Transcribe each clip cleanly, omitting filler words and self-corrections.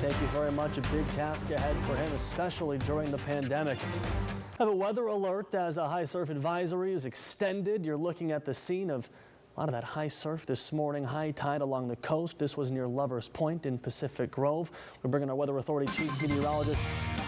thank you very much. A big task ahead for him, especially during the pandemic. Have a weather alert as a high surf advisory is extended. You're looking at the scene of a lot of that high surf this morning, high tide along the coast. This was near Lovers Point in Pacific Grove. We're bringing our Weather Authority Chief Meteorologist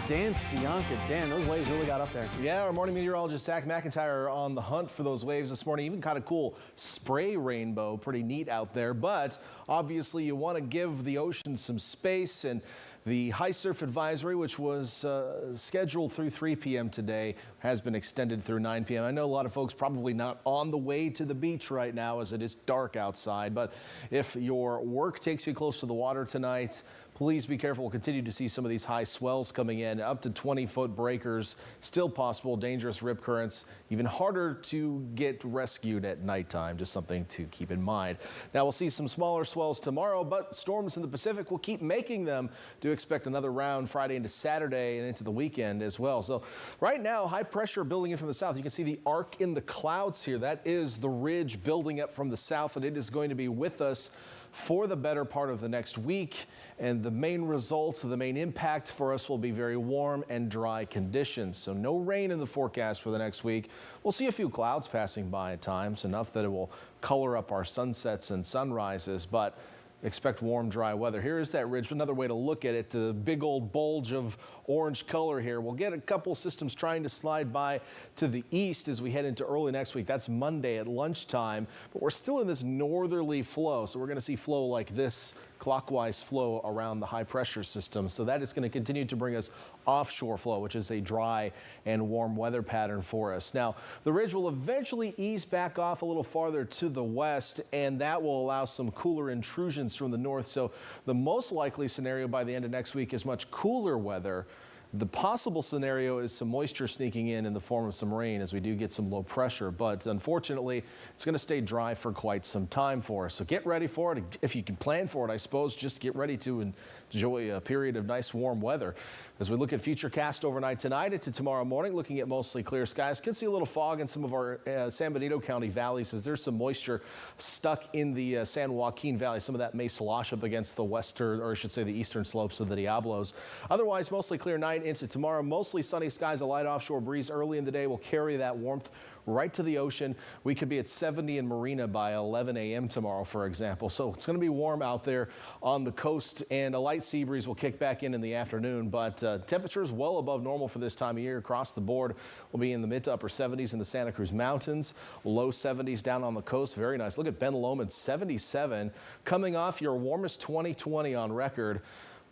Dan Cianca. Dan, those waves really got up there. Yeah, our morning meteorologist Zach McIntyre on the hunt for those waves this morning. Even kind of cool spray rainbow, pretty neat out there. But obviously you want to give the ocean some space, and the high surf advisory, which was scheduled through 3 p.m. today, has been extended through 9 p.m. I know a lot of folks probably not on the way to the beach right now as it is dark outside, but if your work takes you close to the water tonight, please be careful. We'll continue to see some of these high swells coming in, up to 20-foot breakers, still possible, dangerous rip currents, even harder to get rescued at nighttime, just something to keep in mind. Now we'll see some smaller swells tomorrow, but storms in the Pacific will keep making them. Do expect another round Friday into Saturday and into the weekend as well. So right now, high pressure building in from the south. You can see the arc in the clouds here. That is the ridge building up from the south, and it is going to be with us for the better part of the next week. And the main results, the main impact for us will be very warm and dry conditions. So no rain in the forecast for the next week. We'll see a few clouds passing by at times, enough that it will color up our sunsets and sunrises, but expect warm, dry weather. Here is that ridge. Another way to look at it, the big old bulge of orange color here. We'll get a couple systems trying to slide by to the east as we head into early next week. That's Monday at lunchtime, but we're still in this northerly flow. So we're going to see flow like this, clockwise flow around the high pressure system. So that is going to continue to bring us offshore flow, which is a dry and warm weather pattern for us. Now, the ridge will eventually ease back off a little farther to the west, and that will allow some cooler intrusions from the north. So the most likely scenario by the end of next week is much cooler weather. The possible scenario is some moisture sneaking in the form of some rain as we do get some low pressure, but unfortunately it's going to stay dry for quite some time for us. So get ready for it. If you can plan for it, I suppose, just get ready to enjoy a period of nice warm weather. As we look at FUTURECAST overnight tonight into tomorrow morning, looking at mostly clear skies. Can see a little fog in some of our San Benito County valleys as there's some moisture stuck in the San Joaquin Valley. Some of that may slosh up against the western, or I should say the eastern slopes of the Diablos. Otherwise, mostly clear night into tomorrow. Mostly sunny skies. A light offshore breeze early in the day will carry that warmth right to the ocean. We could be at 70 in Marina by 11 a.m. tomorrow, for example. So it's going to be warm out there on the coast, and a light sea breeze will kick back in the afternoon. But temperatures well above normal for this time of year across the board. We'll be in the mid to upper 70s in the Santa Cruz Mountains, low 70s down on the coast. Very nice. Look at Ben Lomond, 77, coming off your warmest 2020 on record.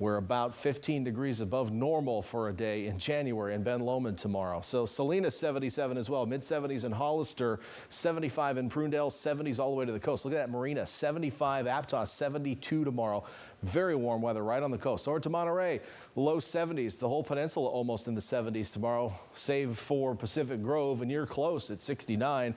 We're about 15 degrees above normal for a day in January in Ben Lomond tomorrow. So Salinas 77 as well, mid 70s in Hollister, 75 in Prunedale, 70s all the way to the coast. Look at that, Marina 75, Aptos 72 tomorrow. Very warm weather right on the coast. Over to Monterey, low 70s, the whole peninsula almost in the 70s tomorrow, save for Pacific Grove, and you're close at 69.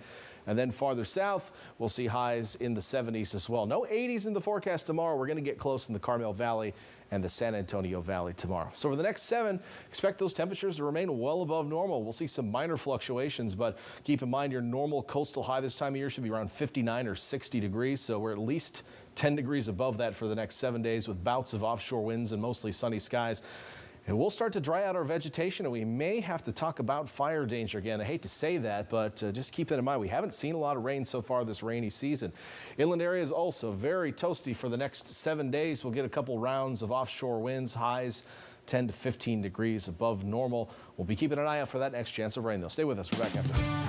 And then farther south, we'll see highs in the 70s as well. No 80s in the forecast tomorrow. We're going to get close in the Carmel Valley and the San Antonio Valley tomorrow. So for the next 7, expect those temperatures to remain well above normal. We'll see some minor fluctuations, but keep in mind your normal coastal high this time of year should be around 59 or 60 degrees. So we're at least 10 degrees above that for the next 7 days with bouts of offshore winds and mostly sunny skies. And we'll start to dry out our vegetation, and we may have to talk about fire danger again. I hate to say that, but just keep that in mind. We haven't seen a lot of rain so far this rainy season. Inland areas also very toasty for the next 7 days. We'll get a couple rounds of offshore winds, highs 10 to 15 degrees above normal. We'll be keeping an eye out for that next chance of rain, though. Stay with us. We're back after.